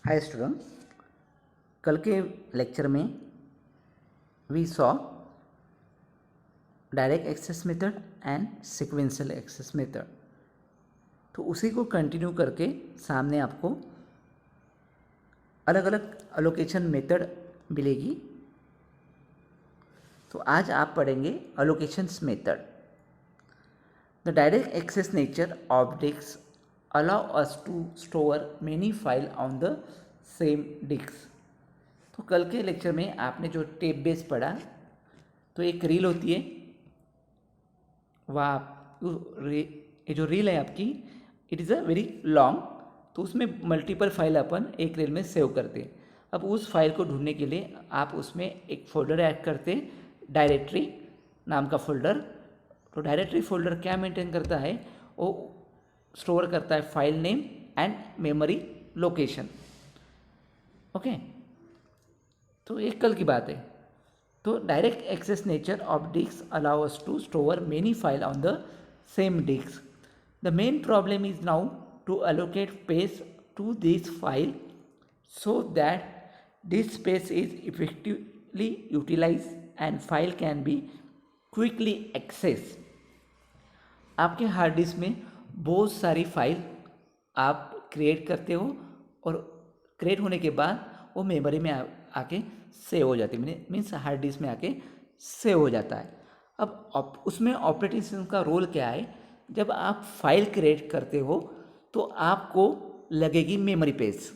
Hi student, कल के lecture में we saw direct access method and sequential access method. तो उसी को कंटिन्यू करके सामने आपको अलग अलग अलोकेशन मेथड मिलेगी। तो आज आप पढ़ेंगे allocations method. The direct access nature of disk allow us to store many file on the same disk। तो कल के लेक्चर में आपने जो टेप बेस पढ़ा, तो एक रील होती है, वह ये जो रील है आपकी, it is a very long, तो उसमें मल्टीपल फाइल अपन एक रील में सेव करते हैं। अब उस फाइल को ढूंढने के लिए आप उसमें एक फ़ोल्डर ऐड करते हैं, डायरेक्टरी नाम का फ़ोल्डर। तो डायरेक्टरी फ़ोल्डर क्या मेंटेन करता है, वो स्टोर करता है file name and memory location. Okay, तो एक कल की बात है। तो direct access nature of disk allow us to store many file on the same disk. The main problem is now to allocate space to this file so that this space is effectively utilized and file can be quickly accessed। आपके hard disk में बहुत सारी file आप create करते हो और create होने के बाद वो मेमोरी में आके सेव हो जाती है, मीन्स हार्ड डिस्क में आके सेव हो जाता है। अब उसमें ऑपरेटिंग सिस्टम का रोल क्या है? जब आप फाइल क्रिएट करते हो तो आपको लगेगी मेमोरी पेज।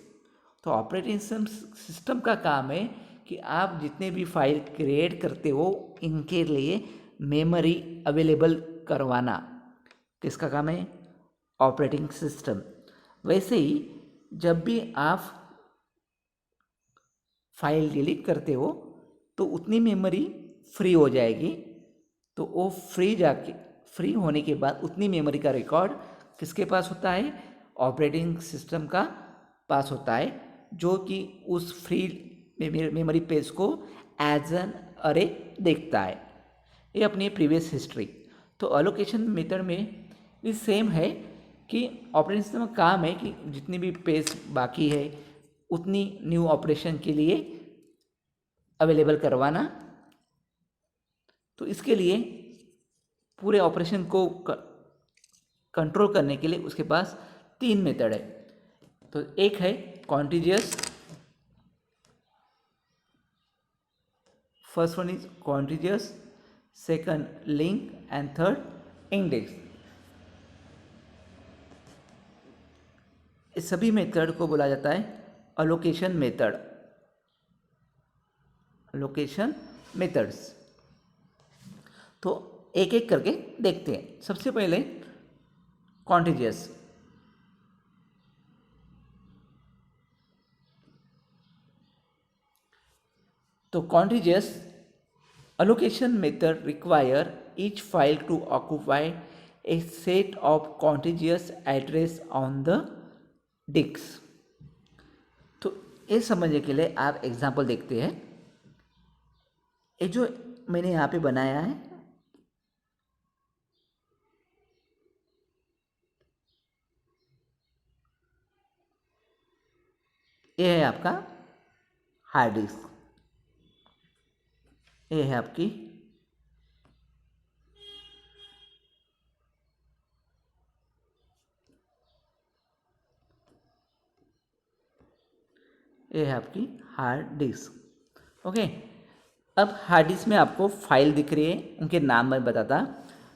तो ऑपरेटिंग सिस्टम का काम है कि आप जितने भी फाइल क्रिएट करते हो इनके लिए मेमोरी अवेलेबल करवाना। किसका काम है? Operating system. वैसे ही जब भी आप फाइल डिलीट करते हो तो उतनी मेमोरी फ्री हो जाएगी। तो वो फ्री होने के बाद उतनी मेमोरी का रिकॉर्ड किसके पास होता है? ऑपरेटिंग सिस्टम का पास होता है, जो कि उस फ्री मेमोरी पेज को एज एन अरे देखता है। ये अपनी प्रीवियस हिस्ट्री। तो अलोकेशन मेथड में भी सेम है कि ऑपरेटिंग सिस्टम का काम है कि जितनी भी पेज बाकी है उतनी न्यू ऑपरेशन के लिए अवेलेबल करवाना। तो इसके लिए पूरे ऑपरेशन को कंट्रोल करने के लिए उसके पास 3 मेथड है। तो एक है contiguous, first one is contiguous, second link and third index. इस सभी मेथड को बोला जाता है अलोकेशन मेथड, अलोकेशन मेथड्स। तो एक एक करके देखते हैं। सबसे पहले कॉन्टिजियस। तो contiguous allocation method require each file to occupy a set of contiguous address on the disk। तो ये समझने के लिए आप एग्जांपल देखते हैं। ये जो मैंने यहाँ पे बनाया है, ये है आपका हार्ड डिस्क, ये है आपकी हार्ड डिस्क। ओके, अब हार्ड डिस्क में आपको फाइल दिख रही है, उनके नाम मैं बताता।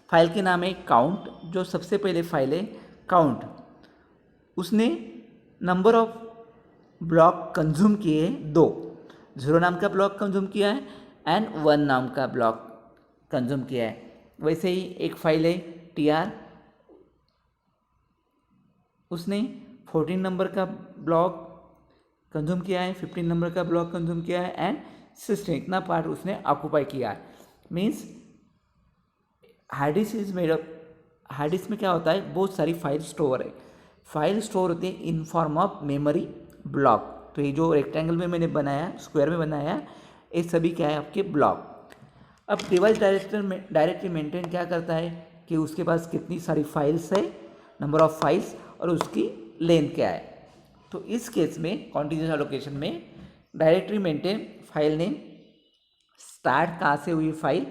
फाइल के नाम है काउंट। जो सबसे पहले फाइल है काउंट, उसने नंबर ऑफ ब्लॉक कंज्यूम किए 2। 0 नाम का ब्लॉक कंज्यूम किया है एंड 1 नाम का ब्लॉक कंज्यूम किया है। वैसे ही एक फाइल है TR, उसने 14 नंबर का ब्लॉक कंज्यूम किया है, 15 नंबर का ब्लॉक कंज्यूम किया है एंड 16 इतना पार्ट उसने ऑक्यूपाई किया है। Means hard disk is made up. Hard disk में क्या होता है? बहुत सारी फाइल स्टोर है। फाइल स्टोर होती है in form of memory block. तो ये जो रेक्टेंगल में मैंने बनाया, स्क्वायर में बनाया, ये सभी क्या है? आपके ब्लॉक। अब डिवाइस डायरेक्टरी मेंटेन क्या करता है कि उसके पास कितनी सारी फाइल्स है, नंबर ऑफ फाइल्स, और उसकी लेंथ क्या है। तो इस केस में कॉन्टिन्यूस एलोकेशन में directory maintain file name, start कहाँ से हुई फाइल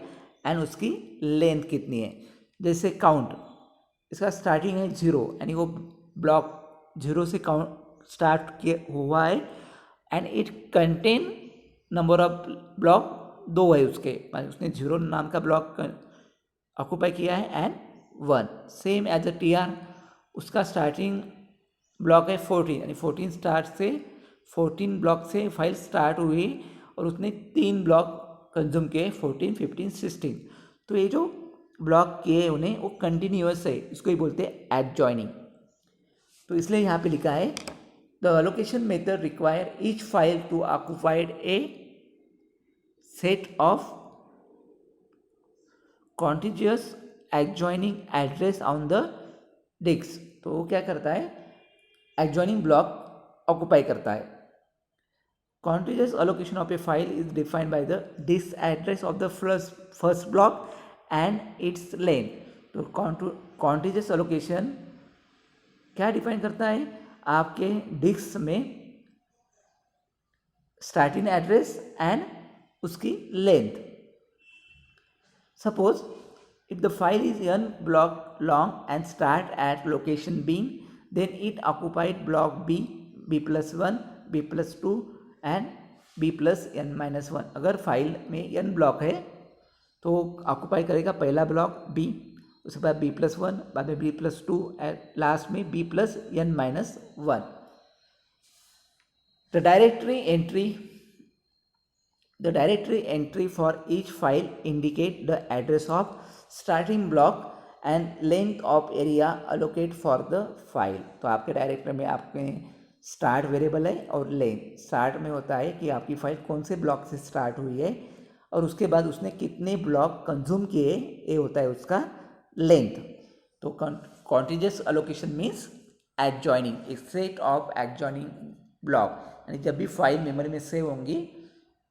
एंड उसकी लेंथ कितनी है। जैसे काउंट, इसका स्टार्टिंग है 0 यानी वो ब्लॉक 0 से काउंट स्टार्ट किया हुआ है and it contain number of block 2 है उसके, उसने 0 नाम का ब्लॉक ऑक्यूपाई किया है and 1। Same as a TR, उसका स्टार्टिंग ब्लॉक है 14 यानी 14 स्टार्ट से 14 ब्लॉक से फाइल स्टार्ट हुई और उसने 3 ब्लॉक कंज्यूम किए 14, 15, 16। तो ये जो ब्लॉक किए उन्हें वो कंटिन्यूअस है, इसको ही बोलते हैं एडजॉइनिंग। तो इसलिए यहाँ पे लिखा है the allocation method require each file to occupied a set of continuous adjoining address on the disk. तो वो क्या करता है, एडजॉइनिंग ब्लॉक ऑक्यूपाई करता है। Contiguous allocation of a file is defined by the disk address of the first block and its length। तो contiguous allocation क्या define करता है, आपके डिस्क में स्टार्टिंग एड्रेस एंड उसकी length. Suppose if the file is n block long and start at location B, then it occupied block B, B+1, B+2 and B+n-1। अगर file में n block है तो occupy करेगा पहला block B, उसके बाद B+1, बाद में B+2 एंड लास्ट में B+n-1। The directory entry for each file indicate the address of starting block and length of area allocate for the file. तो आपके डायरेक्टरी में आपके स्टार्ट वेरिएबल है और लेंथ। स्टार्ट में होता है कि आपकी फाइल कौन से ब्लॉक से स्टार्ट हुई है और उसके बाद उसने कितने ब्लॉक कंज्यूम किए, ये होता है उसका लेंथ। तो continuous allocation means adjoining, A set of adjoining block. यानी जब भी फाइल मेमोरी में सेव होंगी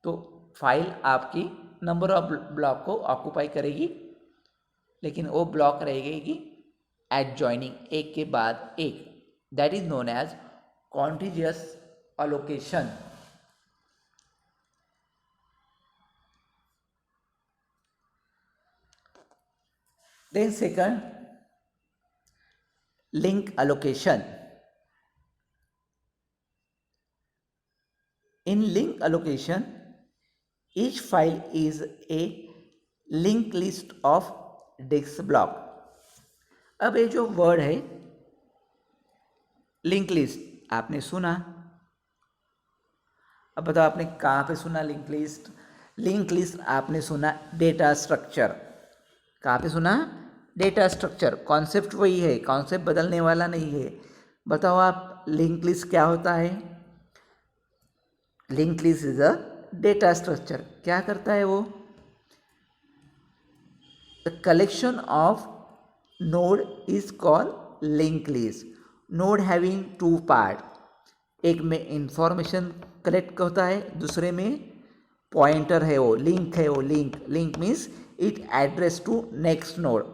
तो फाइल आपकी नंबर ऑफ ब्लॉक को ऑक्यूपाई करेगी, लेकिन वो ब्लॉक रहेगी एडजॉइनिंग, एक के बाद एक। That is known as contiguous allocation। Then second, link allocation। In link allocation, each file is a linked list of disk block। अब ये जो वर्ड है लिंक लिस्ट आपने सुना, अब बताओ आपने कहाँ पे सुना लिंक लिस्ट? लिंक लिस्ट आपने सुना डेटा स्ट्रक्चर। कहाँ पे सुना? Data structure. कॉन्सेप्ट वही है, कॉन्सेप्ट बदलने वाला नहीं है। बताओ आप लिंक लिस्ट क्या होता है? Link list is a data structure. क्या करता है वो? The collection of node is called link list. Node having 2 part, एक में इंफॉर्मेशन कलेक्ट होता है, दूसरे में पॉइंटर है, वो लिंक है। वो link means it address to next node.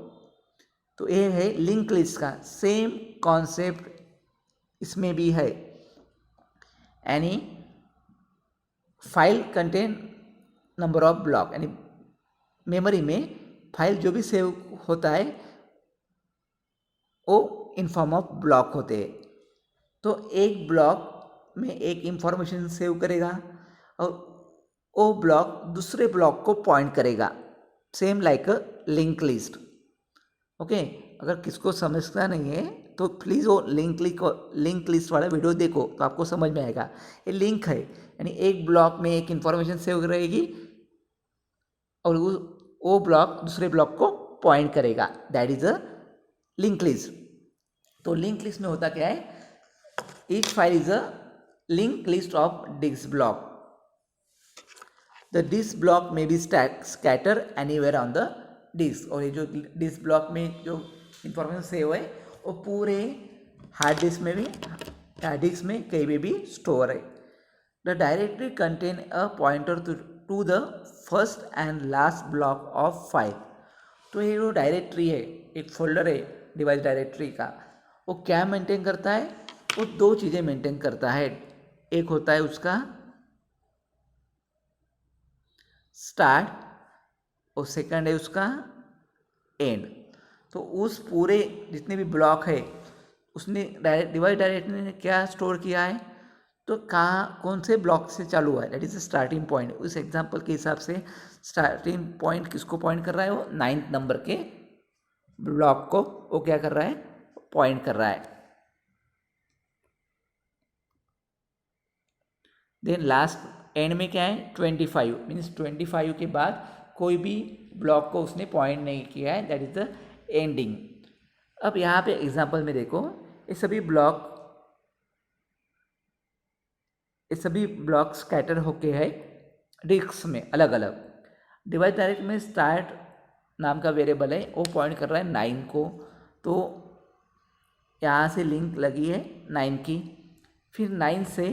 तो ये है लिंक लिस्ट का। सेम कॉन्सेप्ट इसमें भी है। यानी file contain number of block, यानी मेमोरी में फाइल जो भी सेव होता है वो इन फॉर्म ऑफ ब्लॉक होते हैं। तो एक ब्लॉक में एक इंफॉर्मेशन सेव करेगा और वो ब्लॉक दूसरे ब्लॉक को पॉइंट करेगा, सेम लाइक अ लिंक लिस्ट। ओके, अगर किसको समझना नहीं है तो प्लीज़ वो लिंक लिस्ट वाला वीडियो देखो तो आपको समझ में आएगा। ये लिंक है, यानी एक ब्लॉक में एक इंफॉर्मेशन सेव रहेगी और वो ब्लॉक दूसरे ब्लॉक को पॉइंट करेगा। That is a link list. तो लिंक लिस्ट में होता क्या है? Each file is a link list of disk block. The disk block में be scatter anywhere on the disk. और ये जो डिस्क ब्लॉक में जो इंफॉर्मेशन सेव है वो पूरे हार्ड डिस्क में भी, हार्ड डिस्क में कहीं भी स्टोर है। The directory contain a pointer to the first and last block of file. तो ये जो डायरेक्टरी है, एक फोल्डर है डिवाइस डायरेक्टरी का, वो क्या मेंटेन करता है? वो दो चीज़ें मेंटेन करता है। एक होता है उसका स्टार्ट और सेकंड है उसका एंड। तो उस पूरे जितने भी ब्लॉक है उसने डिवाइस डायरेक्टरी ने क्या स्टोर किया है, तो कहाँ कौन से ब्लॉक से चालू हुआ है, that is the starting point. उस एग्जांपल के हिसाब से स्टार्टिंग पॉइंट किसको पॉइंट कर रहा है, वो 9th नंबर के ब्लॉक को वो क्या कर रहा है, पॉइंट कर रहा है। देन लास्ट एंड में क्या है 25, मीन्स 25 के बाद कोई भी ब्लॉक को उसने पॉइंट नहीं किया है, दैट इज द एंडिंग। अब यहाँ पे एग्जांपल में देखो, ये सभी ब्लॉक स्कैटर होके है डिस्क में अलग अलग। डिवाइस डायरेक्ट में स्टार्ट नाम का वेरिएबल है, वो पॉइंट कर रहा है 9 को, तो यहाँ से लिंक लगी है 9 की, फिर 9 से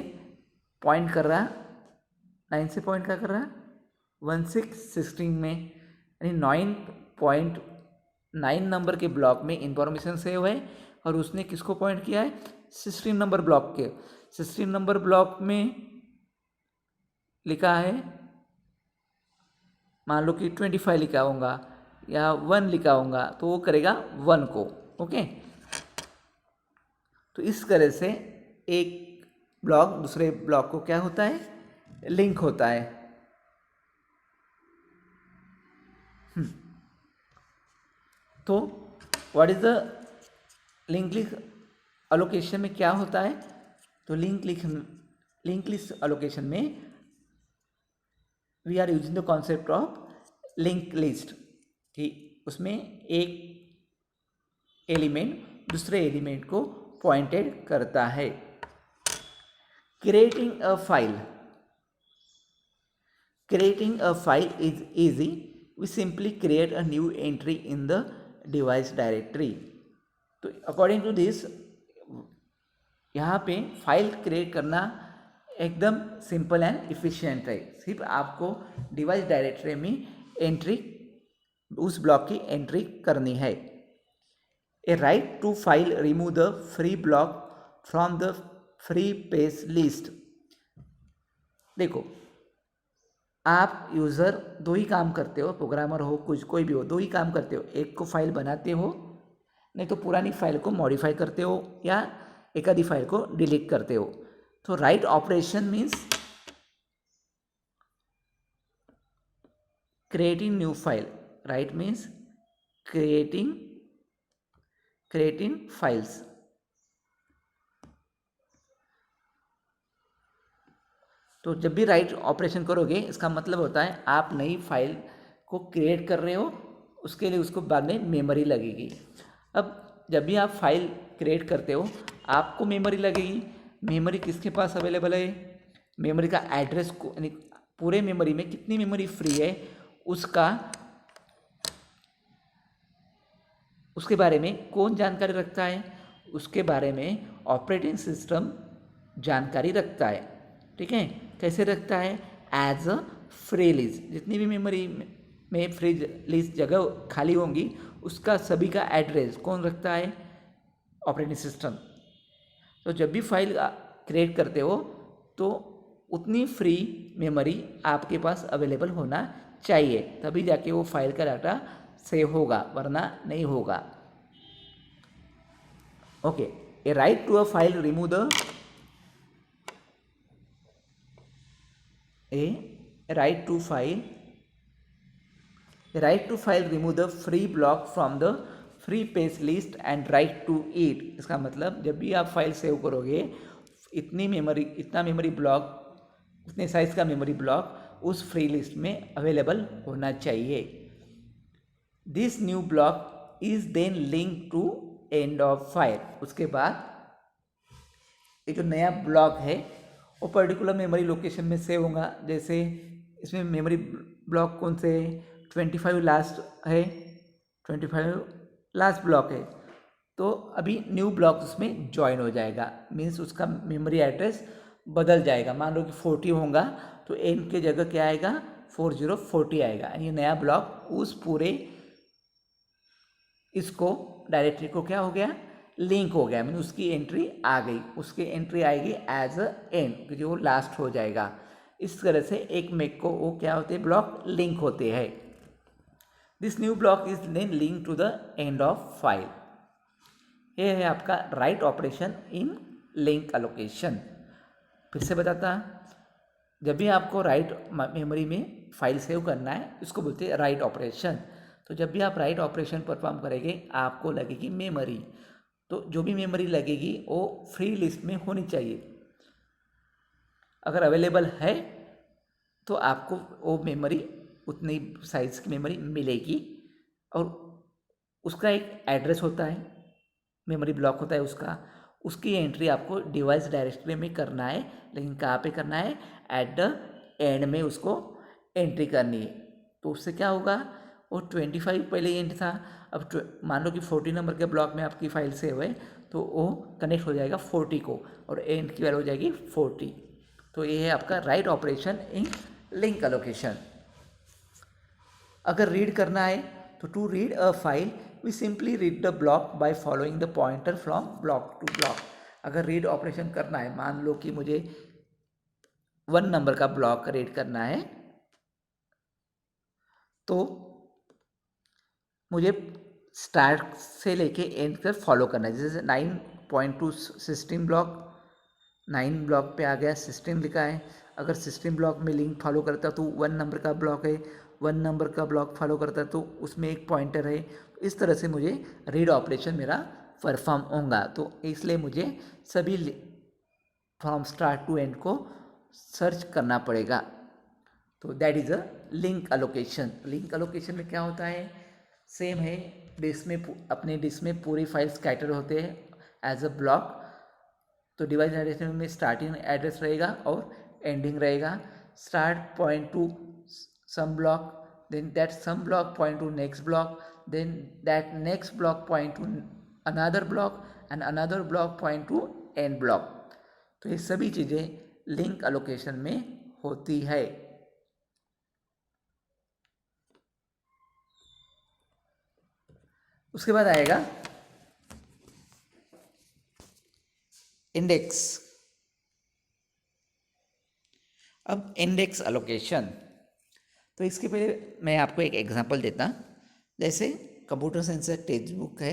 पॉइंट कर रहा, 9 से पॉइंट क्या कर रहा 16 में, यानी 9 नंबर के ब्लॉक में इंफॉर्मेशन सेव है और उसने किसको पॉइंट किया है 16 नंबर ब्लॉक के। 16 नंबर ब्लॉक में लिखा है, मान लो कि 25 लिखा होगा या 1 लिखा होगा, तो वो करेगा 1 को। ओके, तो इस तरह से एक ब्लॉक दूसरे ब्लॉक को क्या होता है, लिंक होता है। तो what is the link list allocation में क्या होता है, तो लिंक लिस्ट एलोकेशन में we are using the concept of link list, कि उसमें एक एलिमेंट दूसरे एलिमेंट को पॉइंटेड करता है। Creating a file is easy, we simply create a new entry in the device directory। तो अकॉर्डिंग टू दिस यहाँ पे फाइल क्रिएट करना एकदम सिंपल एंड इफिशिएंट है। सिर्फ आपको डिवाइस डायरेक्टरी में एंट्री, उस ब्लॉक की एंट्री करनी है। A write to file remove the free block from the free page list. देखो, आप यूज़र दो ही काम करते हो, प्रोग्रामर हो कुछ कोई भी हो, दो ही काम करते हो। एक को फाइल बनाते हो, नहीं तो पुरानी फाइल को मॉडिफाई करते हो, या एक आधी फाइल को डिलीट करते हो। तो write operation means creating new file, right means creating files. तो जब भी राइट ऑपरेशन करोगे, इसका मतलब होता है आप नई फाइल को क्रिएट कर रहे हो, उसके लिए उसको बाद में मेमोरी लगेगी। अब जब भी आप फाइल क्रिएट करते हो आपको मेमोरी लगेगी। मेमोरी किसके पास अवेलेबल है, मेमोरी का एड्रेस को, यानी पूरे मेमोरी में कितनी मेमोरी फ्री है उसके बारे में कौन जानकारी रखता है, उसके बारे में ऑपरेटिंग सिस्टम जानकारी रखता है। ठीक है, कैसे रखता है, एज अ फ्री लिस्ट। जितनी भी मेमोरी में फ्री लिस्ट जगह खाली होंगी उसका सभी का एड्रेस कौन रखता है, ऑपरेटिंग सिस्टम। तो जब भी फाइल क्रिएट करते हो तो उतनी फ्री मेमोरी आपके पास अवेलेबल होना चाहिए, तभी जाके वो फाइल का डाटा सेव होगा, वरना नहीं होगा। Okay, a write to a file remove the right to file remove the free block from the free page list and write to it। इसका मतलब जब भी आप फाइल सेव करोगे इतना मेमोरी ब्लॉक, उतने साइज का मेमोरी ब्लॉक उस फ्री लिस्ट में अवेलेबल होना चाहिए। This new block is then link to end of file. उसके बाद ये जो नया ब्लॉक है वो पर्टिकुलर मेमोरी लोकेशन में सेव होगा। जैसे इसमें मेमोरी ब्लॉक कौन से 25 लास्ट है, 25 लास्ट ब्लॉक है, तो अभी न्यू ब्लॉक उसमें ज्वाइन हो जाएगा, मीन्स उसका मेमोरी एड्रेस बदल जाएगा। मान लो कि 40 होगा तो एन के जगह क्या आएगा 4040 आएगा, यानी नया ब्लॉक उस पूरे इसको डायरेक्टरी को क्या हो गया, लिंक हो गया, मीन उसकी एंट्री आ गई, उसकी एंट्री आएगी एज अ एंड, क्योंकि वो लास्ट हो जाएगा। इस तरह से एक मेक को वो क्या होते हैं, ब्लॉक लिंक होते हैं। This new block is then link to the end of file. ये है आपका write operation in link allocation. फिर से बताता, जब भी आपको राइट मेमोरी में फाइल सेव करना है, इसको बोलते हैं राइट ऑपरेशन। तो जब भी आप राइट ऑपरेशन परफॉर्म करेंगे, आपको लगेगी मेमोरी। तो जो भी मेमोरी लगेगी वो फ्री लिस्ट में होनी चाहिए। अगर अवेलेबल है तो आपको वो मेमोरी उतनी साइज़ की मेमोरी मिलेगी, और उसका एक एड्रेस होता है, मेमोरी ब्लॉक होता है उसका, उसकी एंट्री आपको डिवाइस डायरेक्टरी में करना है। लेकिन कहाँ पे करना है, एट द एंड में उसको एंट्री करनी है। तो उससे क्या होगा, वो 25 पहले एंड था, अब मान लो कि 40 नंबर के ब्लॉक में आपकी फाइल सेव है, तो वो कनेक्ट हो जाएगा 40 को, और एंड की वैल्यू हो जाएगी 40। तो ये है आपका write operation in link allocation. अगर रीड करना है तो to read a file we simply read the block by following the pointer from block to block. अगर रीड ऑपरेशन करना है, मान लो कि मुझे 1 नंबर का ब्लॉक रीड करना है, तो मुझे स्टार्ट से लेके एंड तक फॉलो करना है। जैसे 9.2 सिस्टम ब्लॉक, 9 ब्लॉक पे आ गया, सिस्टम लिखा है। अगर सिस्टम ब्लॉक में लिंक फॉलो करता तो 1 नंबर का ब्लॉक है, 1 नंबर का ब्लॉक फॉलो करता तो उसमें एक पॉइंटर है। इस तरह से मुझे रीड ऑपरेशन मेरा परफॉर्म होगा। तो इसलिए मुझे सभी फ्रॉम स्टार्ट टू एंड को सर्च करना पड़ेगा। तो that is a link allocation. Link allocation में क्या होता है, सेम है, डिस्क में अपने डिस्क में पूरी फाइल स्कैटर होते हैं एज अ ब्लॉक। तो डिवाइस डायरेक्टरी में स्टार्टिंग एड्रेस रहेगा और एंडिंग रहेगा। Start point to some block, then that some block point to next block, then that next block point to another block and another block point to end block। तो ये सभी चीज़ें link allocation में होती है। उसके बाद आएगा इंडेक्स। अब इंडेक्स एलोकेशन, तो इसके पहले मैं आपको एक एग्जांपल देता। जैसे कंप्यूटर साइंस का टेक्स्ट बुक है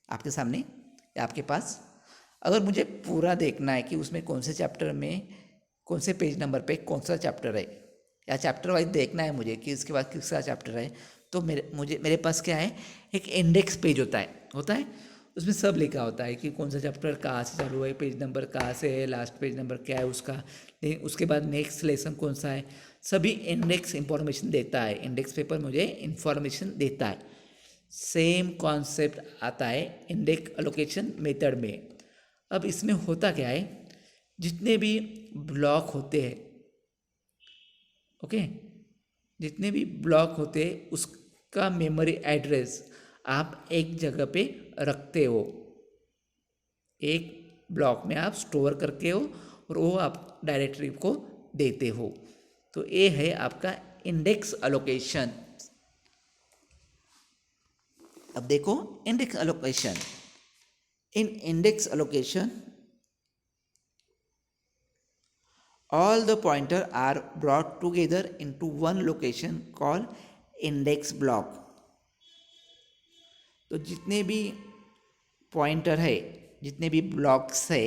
आपके सामने या आपके पास, अगर मुझे पूरा देखना है कि उसमें कौन से चैप्टर में कौन से पेज नंबर पे कौन सा चैप्टर है, या चैप्टर वाइज देखना है मुझे कि इसके बाद किसका चैप्टर है, तो मेरे पास क्या है, एक इंडेक्स पेज होता है। उसमें सब लिखा होता है कि कौन सा चैप्टर कहाँ से चालू है, पेज नंबर कहाँ से है, लास्ट पेज नंबर क्या है उसका, उसके बाद नेक्स्ट लेसन कौन सा है, सभी इंडेक्स इंफॉर्मेशन देता है। इंडेक्स पेपर मुझे इंफॉर्मेशन देता है। सेम कॉन्सेप्ट आता है इंडेक्स एलोकेशन मेथड में। अब इसमें होता क्या है, जितने भी ब्लॉक होते हैं, ओके, जितने भी ब्लॉक होते हैं उसका मेमोरी एड्रेस आप एक जगह पे रखते हो, एक ब्लॉक में आप स्टोर करके हो, और वो आप डायरेक्टरी को देते हो। तो ये है आपका इंडेक्स एलोकेशन। अब देखो index allocation. In index allocation all the pointer are brought together into one location called index block। तो जितने भी पॉइंटर है, जितने भी ब्लॉक्स है,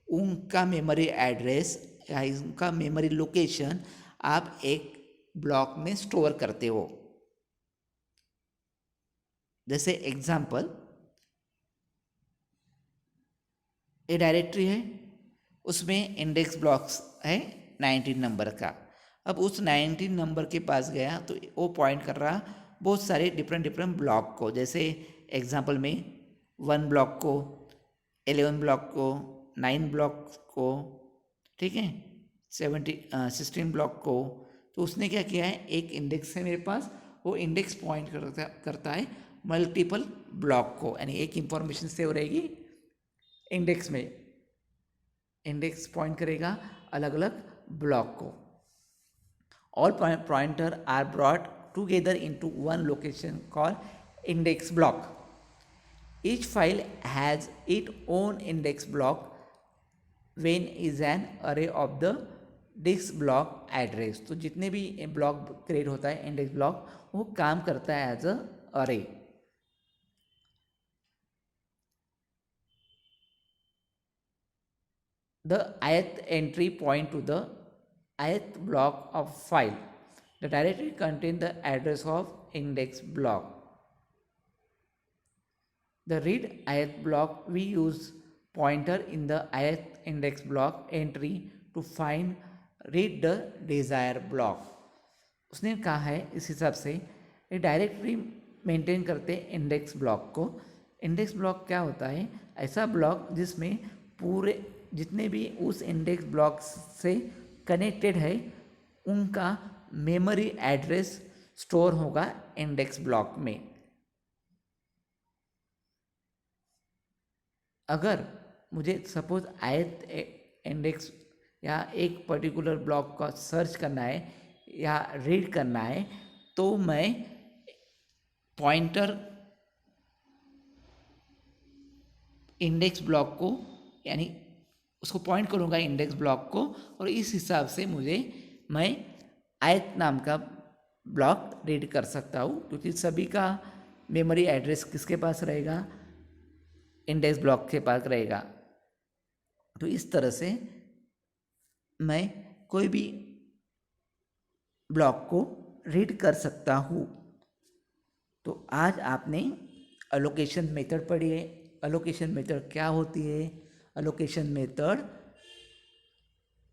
उनका मेमोरी एड्रेस या उनका मेमोरी लोकेशन आप एक ब्लॉक में स्टोर करते हो। जैसे एग्जांपल, ये डायरेक्टरी है, उसमें इंडेक्स ब्लॉक्स है 19 नंबर का। अब उस 19 नंबर के पास गया तो वो पॉइंट कर रहा बहुत सारे डिफरेंट ब्लॉक को। जैसे एग्जांपल में 1 ब्लॉक को, 11 ब्लॉक को, 9 ब्लॉक को, ठीक है, 16 ब्लॉक को। तो उसने क्या किया है, एक इंडेक्स है मेरे पास, वो इंडेक्स पॉइंट करता है मल्टीपल ब्लॉक को, यानी एक इंफॉर्मेशन सेव रहेगी इंडेक्स में, इंडेक्स पॉइंट करेगा अलग अलग ब्लॉक को। All pointer are brought together into one location called index block. Each file has its own index block when is an array of the disk block address. तो जितने भी block create होता है index block, वो काम करता है as a अरे। The ith entry point to the ith block of file. The directory contains the address of index block. The read ith block, we use pointer in the ith index block entry to find read the desired block. उसने कहा है इस हिसाब से ये directory maintain करते हैं index block को। इंडेक्स ब्लॉक क्या होता है? ऐसा ब्लॉक जिसमें पूरे जितने भी उस इंडेक्स ब्लॉक से कनेक्टेड है उनका मेमोरी एड्रेस स्टोर होगा इंडेक्स ब्लॉक में। अगर मुझे सपोज ith इंडेक्स या एक पर्टिकुलर ब्लॉक का सर्च करना है या रीड करना है, तो मैं पॉइंटर इंडेक्स ब्लॉक को यानी उसको पॉइंट करूँगा इंडेक्स ब्लॉक को, और इस हिसाब से मैं ith नाम का ब्लॉक रीड कर सकता हूँ, क्योंकि सभी का मेमोरी एड्रेस किसके पास रहेगा? इंडेक्स ब्लॉक के पास रहेगा। तो इस तरह से मैं कोई भी ब्लॉक को रीड कर सकता हूँ। तो आज आपने अलोकेशन मेथड पढ़ी है। अलोकेशन मेथड क्या होती है? अलोकेशन मेथड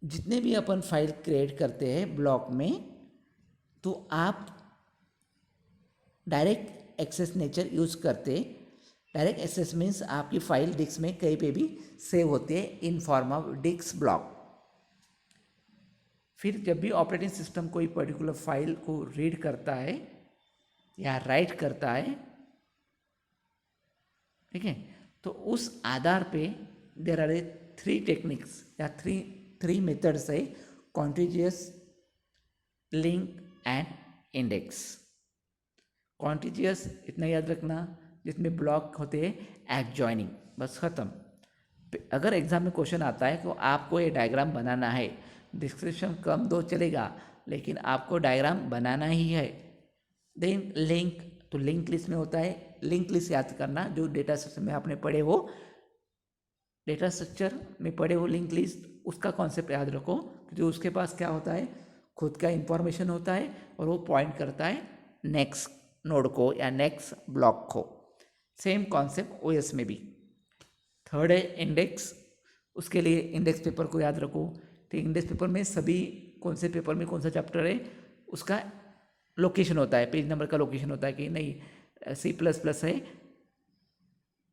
जितने भी अपन फाइल क्रिएट करते हैं ब्लॉक में, तो आप डायरेक्ट एक्सेस नेचर यूज़ करते। डायरेक्ट एक्सेस मीन्स आपकी फाइल डिस्क में कहीं पे भी सेव होती है in form of disk block. फिर जब भी ऑपरेटिंग सिस्टम कोई पर्टिकुलर फाइल को रीड करता है या राइट करता है, ठीक है, तो उस आधार पे देर आर 3 टेक्निक्स या थ्री मेथड्स है: contiguous, link and index. Contiguous इतना याद रखना, जिसमें ब्लॉक होते हैं एडजॉइनिंग, बस ख़त्म। अगर एग्जाम में क्वेश्चन आता है तो आपको ये डायग्राम बनाना है, डिस्क्रिप्शन कम दो चलेगा, लेकिन आपको डायग्राम बनाना ही है। देन लिंक, तो लिंक लिस्ट में होता है, लिंक लिस्ट याद करना जो डेटा स्ट्रक्चर में आपने पढ़े हो, डेटा स्ट्रक्चर में पढ़े हो लिंक लिस्ट, उसका कॉन्सेप्ट याद रखो, क्योंकि उसके पास क्या होता है, खुद का इंफॉर्मेशन होता है और वो पॉइंट करता है नेक्स्ट नोड को या नेक्स्ट ब्लॉक को। सेम कॉन्सेप्ट ओएस में भी। थर्ड है इंडेक्स, उसके लिए इंडेक्स पेपर को याद रखो। तो इंडेक्स पेपर में सभी कौन से पेपर में कौन सा चैप्टर है उसका लोकेशन होता है, पेज नंबर का लोकेशन होता है कि नहीं C++ है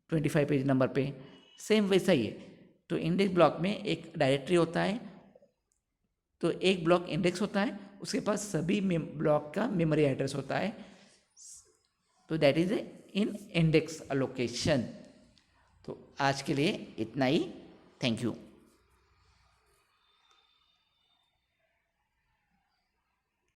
25 पेज नंबर पे, सेम वैसा ही है। तो इंडेक्स ब्लॉक में एक डायरेक्टरी होता है, तो एक ब्लॉक इंडेक्स होता है, उसके पास सभी ब्लॉक का मेमोरी एड्रेस होता है, तो that is in index allocation. तो आज के लिए इतना ही, थैंक यू।